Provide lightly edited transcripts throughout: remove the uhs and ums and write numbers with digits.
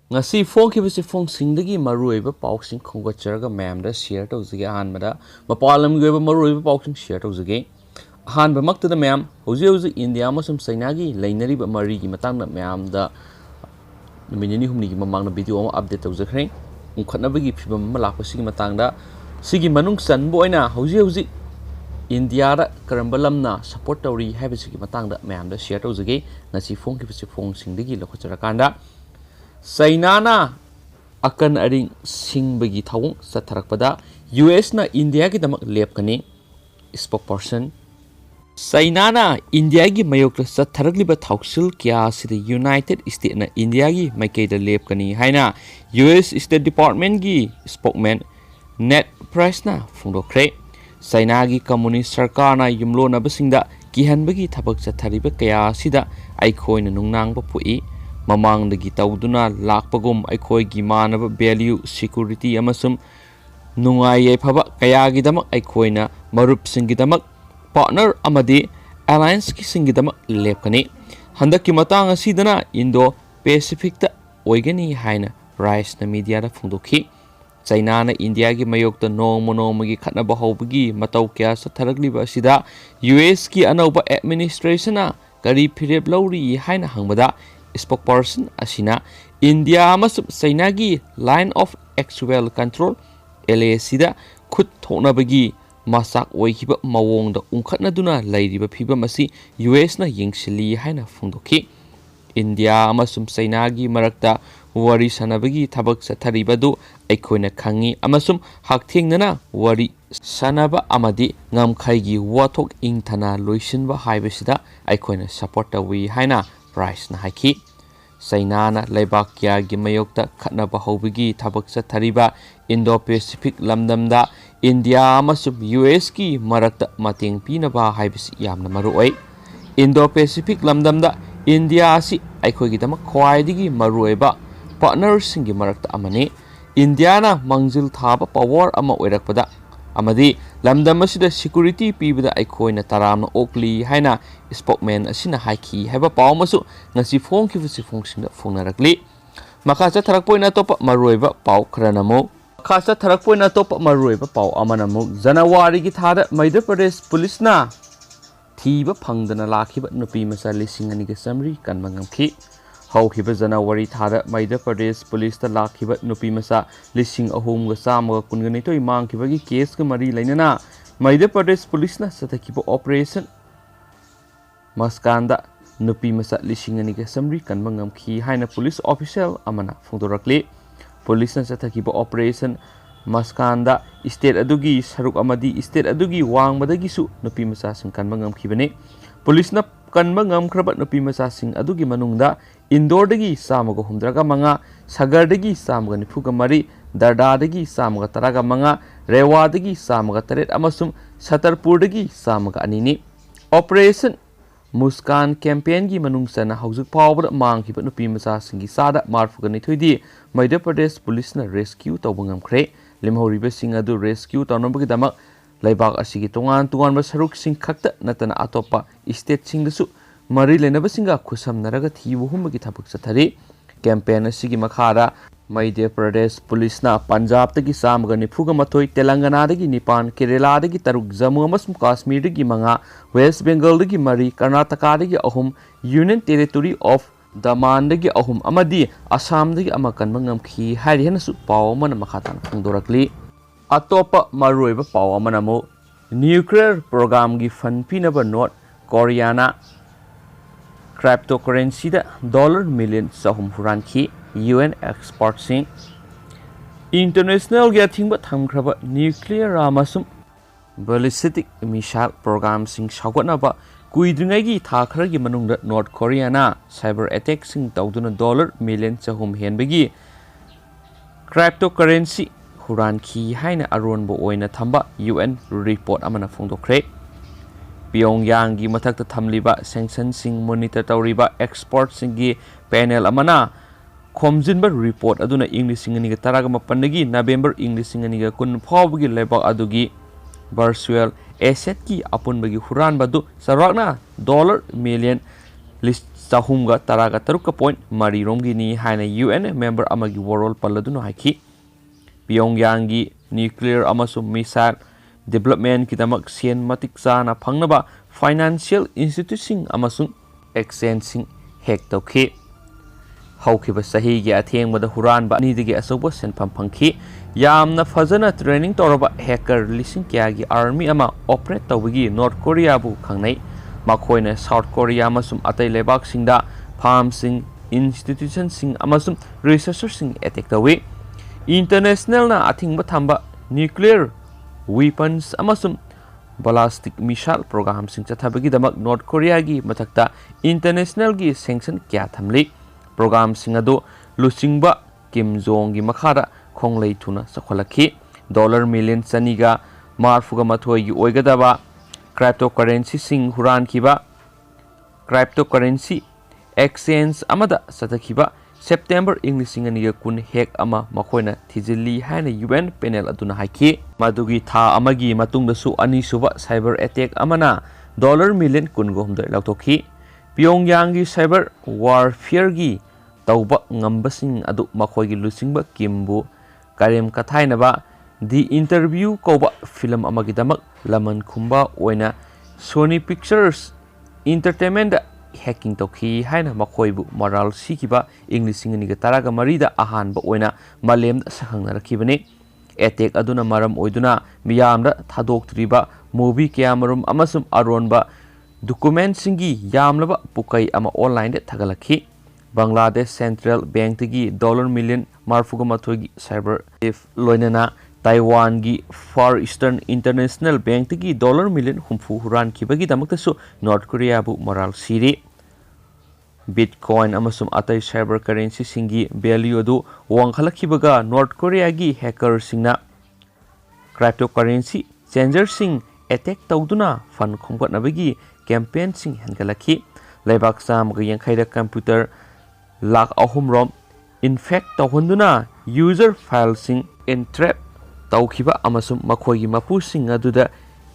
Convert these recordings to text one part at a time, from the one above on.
ngasi phongkhibasi phongsingdagi maruiba pausing khongwacharaga mamda share tawjige ahanbada mapalam goiba maruiba pausing share tawjige ahanba maktada mam hoji India amasum China gi lainariba marigi matangna mamda minini humni gi mamangna video ama update tawjakhre ungkhatnabagi phibam malakpasigi matangda sigi manung sanbo oina hoji India da karambalamna support tawri haibasigi matangda mamda share tawjige ngasi phongkhibasi phongsingdagi lokhacharakanda China na akan aring singbagi thawung satharakpada US na India gi damak lepkani spokesperson China na India gi mayokta satharakliba thawsil kya sida United States na India gi maikaida lepkani haina US State Department gi spokesman Ned Price na phungdokre China gi communist sarkar na yumlona basingda kihanbagi thabak sathariba kya sida aikhoina nungnang ba pui mamangdagi tawduna lakpagum aikhoigi manaba value security amasum nungai phaba kayagi damak aikhoina marup singidamak partner amadi alliance ki singidamak lepkani handaki matang asidana Indo Pacific ta oigani haina rise na media da phungdokhi China na India gi mayokta nongmagi khatnaba hobagi matau kya satharakliba asida US ki anauba administration na kari phirep lawri haina hangbada spokesperson asina India amasum China gi line of actual control LAC da khut thonabagi masak oikiba mawongda ungkhatnaduna lairiba phibam asi US na yingsili haina phungdokhi India amasum China gi marakta wari sanabagi thabak satharibadu aikhoina khangi amasum hakthengnana wari sanaba amadi ngamkhaigi wathok ingthana loisinba haibasida aikhoina support tawi haina Price na haiki China na laibak kya gi mayokta khatnaba hobigi thabak sathariba Indo-Pacific lamdamda India amasum US ki marakta mateng pinaba haibisi yamna maruoi Indo-Pacific lamdamda India asi aikhoigi damak khwaidigi maruoiba partners singi marakta amani India na mangjil thaba power ama oirakpada amadi lamdam asida security pibada aikhoina taramna okli haina spokesman asina haiki haiba pawmasu ngasi phongkhibasi phongsingda phongnarakli makhacha tharakpoina topa maruiba paw khranamo makhacha tharakpoina topa maruiba paw amanamo January gi thada Madhya Pradesh police na thiba phangdana lakhiba nupi masa lisingani ge samri kanmangamkhi haukiba January thada Madhya Pradesh police ta lakhiba nupi masa lising ahum ga sama kunganai toi mangkhibagi case ga mari lainana Madhya Pradesh police na sathakiba operation maskanda nupi masa lisingani ga samri kanmangamkhi haina police official amana phongdorakli police na sathakiba operation maskanda state adugi saruk amadi state adugi wangmadagi su nupi masa sing kanmangamkhibane police na kanba ngamkhraba nupi masa sing adugi manungda Indore dagi samaga humdraga manga Sagar dagi samaga nifuga mari Darda dagi samaga taraga manga Rewa dagi samaga taret amasum Satarpur dagi samaga anini Operation Muskan campaign gi manungsana haujuk pawbada mangkhiba nupi masa singi sada marfuga nithoidi Madhya Pradesh police na rescue tawba ngamkhre limhoriba sing adu rescue tawnambagi damak laibak asigi tongan saruk sing khakta natana atopa state singdasu mari lenaba singa khusamnaraga thibu humbagi thabak sathari campaign asigi makhara Madhya Pradesh police na Punjab tagi samaga nifuga mathoi Telangana dagi nipan Kerala dagi taruk Jammu amasum Kashmir dagi manga West Bengal dagi mari Karnataka dagi ahum Union Territory of Daman dagi ahum amadi Assam dagi amakan mangamkhi hari hanasu paw mana makhatan phongdorakli atopa maruiba paw amanamo nuclear program gi fund pinaba North Korea na cryptocurrency da $million sahum huranki UN experts sing international getting but thamkhraba nuclear amasum ballistic missile program sing sagotnaba kuidringai gi thakhragi manungda North Korea na cyber attack sing tawduna $million sahum henbagi cryptocurrency huranki haina aronbo oina thamba UN report amana phongdokre Pyongyang gi mathakta thamliba sanction sing monitor tawriba expert singi panel amana khomjinba report aduna English singani ga taraga mapandagi November English singani ga kun phawbagi lebak adugi virtual asset ki apunbagi huran badu sarakna $million ꯆꯍꯨꯝꯒ ꯇꯔꯥꯒ ꯇꯔꯨꯛꯀ point ꯃꯔꯤꯔꯣꯝꯒꯤꯅꯤ ꯍꯥꯏꯅ UN member ꯑꯃꯒꯤ ꯋꯥꯔꯣꯜ ꯄꯜꯂꯗꯨꯅ ꯍꯥꯏꯈꯤ꯫ ꯄꯤꯌꯣꯡꯌꯥꯡꯒꯤ nuclear ꯑꯃꯁꯨꯡ missile ꯗꯤꯕꯦꯂꯞꯃꯦꯟꯠꯀꯤꯗꯃꯛ ꯁꯦꯟ ꯃꯇꯤꯛ ꯆꯥꯅ ꯐꯪꯅꯕ ꯐꯥꯏꯅꯥꯟꯁꯤꯌꯦꯜ ꯏꯟꯁꯇꯤꯇ꯭ꯌꯨꯠꯁꯤꯡ ꯑꯃꯁꯨꯡ ꯑꯦꯛꯁꯆꯦꯟꯖꯁꯤꯡ ꯍꯦꯛ ꯇꯧꯈꯤ꯫ ꯍꯧꯈꯤꯕ ꯆꯍꯤꯒꯤ ꯑꯊꯦꯡꯕꯗ ꯍꯨꯔꯥꯟꯕ ꯑꯅꯤꯗꯒꯤ ꯑꯆꯧꯕ ꯁꯦꯟꯐꯝ ꯐꯪꯈꯤ꯫ ꯌꯥꯝꯅ ꯐꯖꯅ ꯇ꯭ꯔꯦꯅꯤꯡ ꯇꯧꯔꯕ ꯍꯦꯀꯔ ꯂꯤꯁꯤꯡ ꯀꯌꯥꯒꯤ ꯑꯥꯔꯃꯤ ꯑꯃ ꯑꯣꯄꯔꯦꯠ ꯇꯧꯕꯒꯤ ꯅꯣꯔꯊ ꯀꯣꯔꯤꯌꯥꯕꯨ ꯈꯪꯅꯩ꯫ ꯃꯈꯣꯏꯅ ꯁꯥꯎꯊ ꯀꯣꯔꯤꯌꯥ ꯑꯃꯁꯨꯡ ꯑꯇꯩ ꯂꯩꯕꯥꯛꯁꯤꯡꯗ ꯐꯥꯔꯝꯁꯤꯡ, institutionꯁꯤꯡ ꯑꯃꯁꯨꯡ ꯔꯤꯁꯔꯆꯔꯁꯤꯡ ꯑꯦꯇꯦꯛ ꯇꯧꯏ꯫ ꯏꯟꯇꯔꯅꯦꯁꯅꯦꯜꯅ ꯑꯊꯤꯡꯕ ꯊꯝꯕ ꯅ꯭ꯌꯨꯀ꯭ꯂꯤꯌꯔ ꯋꯤꯄꯟꯁ ꯑꯃꯁꯨꯡ ꯕꯥꯂꯥꯁꯇꯤꯛ ꯃꯤꯁꯥꯏꯜ ꯄ꯭ꯔꯣꯒ꯭ꯔꯥꯝꯁꯤꯡ ꯆꯠꯊꯕꯒꯤꯗꯃꯛ ꯅꯣꯔꯊ ꯀꯣꯔꯤꯌꯥꯒꯤ ꯃꯊꯛꯇ ꯏꯟꯇꯔꯅꯦꯁꯅꯦꯜꯒꯤ ꯁꯦꯡꯁꯟ ꯀꯌꯥ ꯊꯝꯂꯤ꯫ ꯄ꯭ꯔꯣꯒ꯭ꯔꯥꯝꯁꯤꯡ ꯑꯗꯨ ꯂꯨꯆꯤꯡꯕ ꯀꯤꯝ ꯖꯣꯡꯒꯤ ꯃꯈꯥꯗ ꯈꯣꯡꯂꯩ ꯊꯨꯅ ꯆꯥꯎꯈꯠꯂꯛꯈꯤ꯫ ꯗꯣꯂꯔ ꯃꯤꯂꯤꯌꯟ 240ꯒꯤ ꯑꯣꯏꯒꯗꯕ ꯀ꯭ꯔꯥꯏꯞꯇꯣꯀꯔꯦꯟꯁꯤꯁꯤꯡ ꯍꯨꯔꯥꯟꯈꯤꯕ ꯀ꯭ꯔꯥꯏꯞꯇꯣꯀꯔꯦꯟꯁꯤ ꯑꯦꯛꯁꯆꯦꯟꯖ ꯑꯃꯗ ꯆꯠꯊꯈꯤꯕ ꯁꯦꯞꯇꯦꯝꯕꯔ 2010 ꯍꯦꯛ ꯑꯃ ꯃꯈꯣꯏꯅ ꯊꯤꯖꯤꯜꯂꯤ ꯍꯥꯏꯅ UN ꯄꯦꯅꯦꯜ ꯑꯗꯨꯅ ꯍꯥꯏꯈꯤ꯫ ꯃꯗꯨꯒꯤ ꯊꯥ ꯑꯃꯒꯤ ꯃꯇꯨꯡꯗꯁꯨ ꯑꯅꯤꯁꯨꯕ ꯁꯥꯏꯕꯔ ꯑꯦꯇꯦꯛ ꯑꯃꯅ ꯗꯣꯂꯔ ꯃꯤꯂꯤꯌꯟ 23 ꯂꯧꯊꯣꯛꯈꯤ꯫ ꯄꯤꯌꯣꯡꯌꯥꯡꯒꯤ ꯁꯥꯏꯕꯔ ꯋꯥꯔꯐꯤꯌꯔꯒꯤ ꯇꯧꯕ ꯉꯝꯕꯁꯤꯡ ꯑꯗꯨ ꯃꯈꯣꯏꯒꯤ ꯂꯨꯆꯤꯡꯕ ꯀꯤꯝꯕꯨ ꯀꯔꯦꯝ ꯀꯊꯥꯏꯅꯕ ꯗꯤ ꯏꯟꯇꯔꯚ꯭ꯌꯨ ꯀꯧꯕ ꯐꯤꯂꯝ ꯑꯃꯒꯤꯗꯃꯛ ꯂꯃꯟ ꯈꯨꯝꯕ ꯑꯣꯏꯅ ꯁꯣꯅꯤ ꯄꯤꯛꯆꯔꯁ ꯏꯟꯇꯔꯇꯦꯟꯃꯦꯟꯠꯗ ꯍꯦꯛꯀꯤꯡ ꯇꯧꯈꯤ ꯍꯥꯏꯅ ꯃꯈꯣꯏꯕꯨ ꯃꯔꯥꯜ ꯁꯤꯈꯤꯕ 2013ꯗ ꯑꯍꯥꯟꯕ ꯑꯣꯏꯅ ꯃꯥꯂꯦꯝꯗ ꯁꯛꯈꯪꯅꯔꯛꯈꯤꯕꯅꯤ꯫ ꯑꯦꯇꯦꯛ ꯑꯗꯨꯅ ꯃꯔꯝ ꯑꯣꯏꯗꯨꯅ ꯃꯤꯌꯥꯝꯗ ꯊꯥꯗꯣꯛꯇ꯭ꯔꯤꯕ ꯃꯨꯚꯤ ꯀꯌꯥꯃꯔꯨꯝ ꯑꯃꯁꯨꯡ ꯑꯔꯣꯟꯕ ꯗꯣꯀꯨꯃꯦꯟꯠꯁꯤꯡꯒꯤ ꯌꯥꯝꯂꯕ ꯄꯨꯀꯩ ꯑꯃ ꯑꯣꯟꯂꯥꯏꯟꯗ ꯊꯥꯒꯠꯂꯛꯈꯤ꯫ ꯕꯪꯒ꯭ꯂꯥꯗꯦꯁ ꯁꯦꯟꯇ꯭ꯔꯦꯜ ꯕꯦꯡꯛꯇꯒꯤ ꯗꯣꯂꯔ ꯃꯤꯂꯤꯌꯟ 42ꯒꯤ ꯁꯥꯏꯕꯔ ꯊꯦꯐ ꯂꯣꯏꯅꯅ ꯇꯥꯏꯋꯥꯟꯒꯤ ꯐꯥꯔ ꯏꯁꯇꯔꯟ ꯏꯟꯇꯔꯅꯦꯁꯅꯦꯜ ꯕꯦꯡꯛꯇꯒꯤ ꯗꯣꯂꯔ ꯃꯤꯂꯤꯌꯟ 70 ꯍꯨꯔꯥꯟꯈꯤꯕꯒꯤꯗꯃꯛꯇꯁꯨ ꯅꯣꯔꯊ ꯀꯣꯔꯤꯌꯥꯕꯨ ꯃꯔꯥꯜ ꯁꯤꯔꯤ꯫ ꯕꯤꯠꯀꯣꯏꯟ ꯑꯃꯁꯨꯡ ꯑꯇꯩ ꯁꯥꯏꯕꯔ ꯀꯔꯦꯟꯁꯤꯁꯤꯡꯒꯤ ꯚꯦꯜꯌꯨ ꯑꯗꯨ ꯋꯥꯡꯈꯠꯂꯛꯈꯤꯕꯒ ꯅꯣꯔꯊ ꯀꯣꯔꯤꯌꯥꯒꯤ ꯍꯦꯀꯔꯁꯤꯡꯅ ꯀ꯭ꯔꯥꯏꯞꯇꯣꯀꯔꯦꯟꯁꯤ ꯆꯦꯟꯖꯔꯁꯤꯡ ꯑꯦꯇꯦꯛ ꯇꯧꯗꯨꯅ ꯐꯟ ꯈꯣꯝꯒꯠꯅꯕꯒꯤ ꯀꯦꯝꯄꯦꯟꯁꯤꯡ ꯍꯦꯟꯒꯠꯂꯛꯈꯤ꯫ ꯂꯩꯕꯥꯛ 180ꯗ ꯀꯝꯄ꯭ꯌꯨꯇꯔ 3,00,000 ꯔꯣꯝ ꯏꯟꯐꯦꯛ ꯇꯧꯍꯟꯗꯨꯅ ꯌꯨꯖꯔ ꯐꯥꯏꯜꯁꯤꯡ ꯑꯦꯟꯇ꯭ꯔꯦꯞ ꯇꯧꯈꯤꯕ ꯑꯃꯁꯨꯡ ꯃꯈꯣꯏꯒꯤ ꯃꯄꯨꯁꯤꯡ ꯑꯗꯨꯗ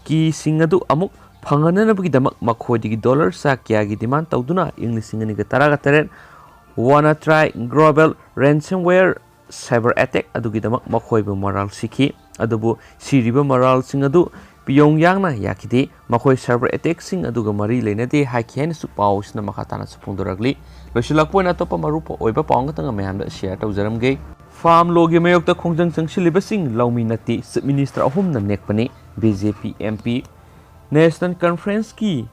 ꯀꯤꯁꯤꯡ ꯑꯗꯨ ꯑꯃꯨꯛ ꯐꯪꯍꯟꯅꯕꯒꯤꯗꯃꯛ ꯃꯈꯣꯏꯗꯒꯤ ꯗꯣꯂꯔ ꯆꯥ ꯀꯌꯥꯒꯤ ꯗꯤꯃꯥꯟ ꯇꯧꯗꯨꯅ 2018 ꯋꯥꯅꯥꯇ꯭ꯔꯥꯏ ꯒ꯭ꯂꯣꯕꯦꯜ ꯔꯦꯟꯁꯝꯋꯦꯌꯔ ꯁꯥꯏꯕꯔ ꯑꯦꯇꯦꯛ ꯑꯗꯨꯒꯤꯗꯃꯛ ꯃꯈꯣꯏꯕꯨ ꯃꯔꯥꯜ ꯁꯤꯈꯤ꯫ ꯑꯗꯨꯕꯨ ꯁꯤꯔꯤꯕ ꯃꯔꯥꯜꯁꯤꯡ ꯑꯗꯨ ꯄꯤꯌꯣꯡꯌꯥꯡꯅ ꯌꯥꯈꯤꯗꯦ꯫ ꯃꯈꯣꯏ ꯁꯥꯏꯕꯔ ꯑꯦꯇꯦꯛꯁꯤꯡ ꯑꯗꯨꯒ ꯃꯔꯤ ꯂꯩꯅꯗꯦ ꯍꯥꯏꯈꯤ ꯍꯥꯏꯅꯁꯨ ꯄꯥꯎ ꯑꯁꯤꯅ ꯃꯈꯥ ꯇꯥꯅꯁꯨ ꯐꯣꯡꯗꯣꯔꯛꯂꯤ꯫ ꯂꯣꯏꯁꯤꯜꯂꯛꯄ ꯑꯣꯏꯅ ꯑꯇꯣꯞꯄ ꯃꯔꯨ ꯑꯣꯏꯕ ꯄꯥꯎ ꯑꯃꯇꯪ ꯃꯌꯥꯝꯗ ꯁꯦꯌꯔ ꯇꯧꯖꯔꯝꯒꯦ꯫ ꯐꯥꯔꯝ ꯂꯣꯒꯤ ꯃꯥꯌꯣꯛꯇ ꯈꯣꯡꯖꯪ ꯆꯪꯁꯤꯜꯂꯤꯕꯁꯤꯡ ꯂꯧꯃꯤ ꯅꯠꯇꯦ, ꯆꯤꯞ ꯃꯤꯅꯤꯁꯇꯔ 3ꯅ ꯅꯦꯛꯄꯅꯤ꯫ BJP MP ꯅꯦꯁꯅꯦꯜ ꯀꯟꯐꯔꯦꯟꯁꯀꯤ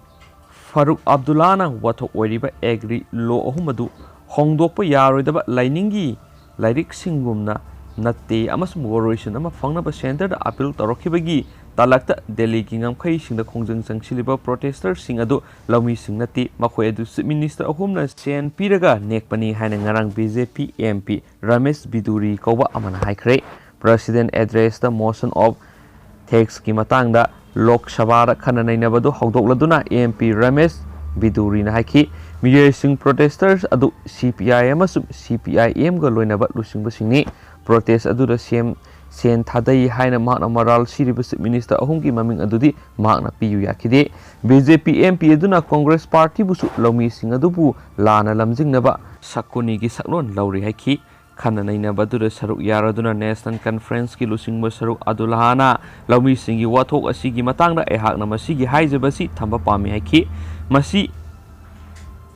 ꯐꯥꯔꯨꯛ ꯑꯕꯗꯨꯜꯂꯥꯅ ꯋꯥꯊꯣꯛ ꯑꯣꯏꯔꯤꯕ ꯑꯦꯒ꯭ꯔꯤ ꯂꯣ 3 ꯑꯗꯨ ꯍꯣꯡꯗꯣꯛꯄ ꯌꯥꯔꯣꯏꯗꯕ ꯂꯥꯏꯅꯤꯡꯒꯤ ꯂꯥꯏꯔꯤꯛꯁꯤꯡꯒꯨꯝꯅ ꯅꯠꯇꯦ ꯑꯃꯁꯨꯡ ꯋꯥꯔꯣꯏꯁꯤꯟ ꯑꯃ ꯐꯪꯅꯕ ꯁꯦꯟꯇꯔꯗ ꯑꯄꯤꯜ ꯇꯧꯔꯛꯈꯤꯕꯒꯤ ꯇꯥꯂꯛꯇ ꯗꯦꯜꯂꯤꯒꯤ ꯉꯝꯈꯩꯁꯤꯡꯗ ꯈꯣꯡꯖꯪ ꯆꯪꯁꯤꯜꯂꯤꯕ ꯄ꯭ꯔꯣꯇꯦꯁꯇꯔꯁꯤꯡ ꯑꯗꯨ ꯂꯧꯃꯤꯁꯤꯡ ꯅꯠꯇꯦ, ꯃꯈꯣꯏ ꯑꯗꯨ ꯆꯤꯞ ꯃꯤꯅꯤꯁꯇꯔ 3ꯅ ꯁꯦꯟ ꯄꯤꯔꯒ ꯅꯦꯛꯄꯅꯤ ꯍꯥꯏꯅ ꯉꯔꯥꯡ BJP MP ꯔꯃꯦꯁ ꯕꯤꯗꯨꯔꯤ ꯀꯧꯕ ꯑꯃꯅ ꯍꯥꯏꯈ꯭ꯔꯦ꯫ ꯄ꯭ꯔꯁꯤꯗꯦꯟ ꯑꯦꯗ꯭ꯔꯦꯁꯇ ꯃꯣꯁꯟ ꯑꯣꯐ ꯊꯦꯡꯛꯁꯀꯤ ꯃꯇꯥꯡꯗ ꯂꯣꯛ ꯁꯚꯥꯗ ꯈꯟꯅ ꯅꯩꯅꯕꯗꯨ ꯍꯧꯗꯣꯛꯂꯗꯨꯅ MP ꯔꯃꯦꯁ ꯕꯤꯗꯨꯔꯤꯅ ꯍꯥꯏꯈꯤ ꯃꯤꯑꯣꯏꯁꯤꯡ ꯄ꯭ꯔꯣꯇꯦꯁꯇꯔꯁ ꯑꯗꯨ CPI ꯑꯃꯁꯨꯡ CPIMꯒ ꯂꯣꯏꯅꯕ ꯂꯨꯆꯤꯡꯕꯁꯤꯡꯅꯤ꯫ ꯄ꯭ꯔꯣꯇꯦꯁ ꯑꯗꯨꯗ ꯁꯦꯟ ꯊꯥꯗꯩ ꯍꯥꯏꯅ ꯃꯍꯥꯛꯅ ꯃꯔꯥꯜ ꯁꯤꯔꯤꯕ ꯆꯤꯞ ꯃꯤꯅꯤꯁꯇꯔ 3ꯒꯤ ꯃꯃꯤꯡ ꯑꯗꯨꯗꯤ ꯃꯍꯥꯛꯅ ꯄꯤꯌꯨ ꯌꯥꯈꯤꯗꯦ꯫ BJP MP ꯑꯗꯨꯅ ꯀꯪꯒ꯭ꯔꯦꯁ ꯄꯥꯔꯇꯤꯕꯨꯁꯨ ꯂꯧꯃꯤꯁꯤꯡ ꯑꯗꯨꯕꯨ ꯂꯥꯟꯅ ꯂꯝꯖꯤꯡꯅꯕ ꯁꯛꯀꯨꯅꯤꯒꯤ ꯁꯛꯂꯣꯟ ꯂꯧꯔꯤ ꯍꯥꯏꯈꯤ꯫ ꯈꯟꯅ ꯅꯩꯅꯕ ꯑꯗꯨꯗ ꯁꯔꯨꯛ ꯌꯥꯔꯗꯨꯅ ꯅꯦꯁꯅꯦꯜ ꯀꯟꯐꯔꯦꯟꯁꯀꯤ ꯂꯨꯆꯤꯡꯕ ꯁꯔꯨꯛ ꯑꯕꯗꯨꯜꯂꯥꯍꯅ ꯂꯧꯃꯤꯁꯤꯡꯒꯤ ꯋꯥꯊꯣꯛ ꯑꯁꯤꯒꯤ ꯃꯇꯥꯡꯗ ꯑꯩꯍꯥꯛꯅ ꯃꯁꯤꯒꯤ ꯍꯥꯏꯖꯕꯁꯤ ꯊꯝꯕ ꯄꯥꯝꯃꯤ ꯍꯥꯏꯈꯤ꯫ ꯃꯁꯤ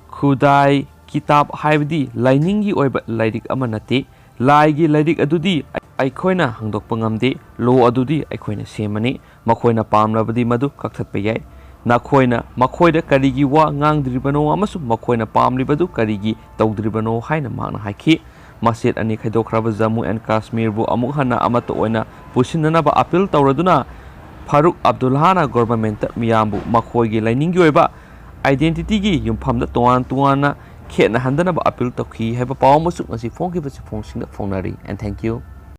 ꯈꯨꯗꯥꯏ ꯀꯤꯇꯥꯕ ꯍꯥꯏꯕꯗꯤ ꯂꯥꯏꯅꯤꯡꯒꯤ ꯑꯣꯏꯕ ꯂꯥꯏꯔꯤꯛ ꯑꯃ ꯅꯠꯇꯦ꯫ ꯂꯥꯏꯒꯤ ꯂꯥꯏꯔꯤꯛ ꯑꯗꯨꯗꯤ ꯑꯩꯈꯣꯏꯅ ꯍꯥꯡꯗꯣꯛꯄ ꯉꯝꯗꯦ, ꯂꯣ ꯑꯗꯨꯗꯤ ꯑꯩꯈꯣꯏꯅ ꯁꯦꯝꯕꯅꯤ, ꯃꯈꯣꯏꯅ ꯄꯥꯝꯂꯕꯗꯤ ꯃꯗꯨ ꯀꯛꯊꯠꯄ ꯌꯥꯏ꯫ ꯅꯈꯣꯏꯅ ꯃꯈꯣꯏꯗ ꯀꯔꯤꯒꯤ ꯋꯥ ꯉꯥꯡꯗ꯭ꯔꯤꯕꯅꯣ ꯑꯃꯁꯨꯡ ꯃꯈꯣꯏꯅ ꯄꯥꯝꯂꯤꯕꯗꯨ ꯀꯔꯤꯒꯤ ꯇꯧꯗ꯭ꯔꯤꯕꯅꯣ ꯍꯥꯏꯅ ꯃꯍꯥꯛꯅ ꯍꯥꯏꯈꯤ꯫ ꯃꯆꯦꯠ ꯑꯅꯤ ꯈꯥꯏꯗꯣꯛꯈ꯭ꯔꯕ ꯖꯝꯃꯨ ꯑꯦꯟഡ് ꯀꯥꯁꯃꯤꯔꯕꯨ ꯑꯃꯨꯛ ꯍꯟꯅ ꯑꯃꯠꯇ ꯑꯣꯏꯅ ꯄꯨꯟꯁꯤꯟꯅꯅꯕ ꯑꯄꯤꯜ ꯇꯧꯔꯗꯨꯅ ꯐꯥꯔꯨꯛ ꯑꯕꯗꯨꯜꯂꯥꯍꯅ ꯒꯚꯔꯟꯃꯦꯟꯠꯇ ꯃꯤꯌꯥꯝꯕꯨ ꯃꯈꯣꯏꯒꯤ ꯂꯥꯏꯅꯤꯡꯒꯤ ꯑꯣꯏꯕ ꯑꯥꯏꯗꯦꯟꯇꯤꯇꯤꯒꯤ ꯌꯨꯝꯐꯝꯗ ꯇꯣꯉꯥꯟ-ꯇꯣꯉꯥꯟꯅ ꯈꯦꯠꯅꯍꯟꯗꯅꯕ ꯑꯄꯤꯜ ꯇꯧꯈꯤ ꯍꯥꯏꯕ ꯄꯥꯎ ꯑꯃꯁꯨ ꯉꯁꯤ ꯐꯣꯡꯈꯤꯕ ꯆꯤꯐꯣꯡꯁꯤꯡꯗ ꯐꯣꯡꯅꯔꯤ꯫ And thank U.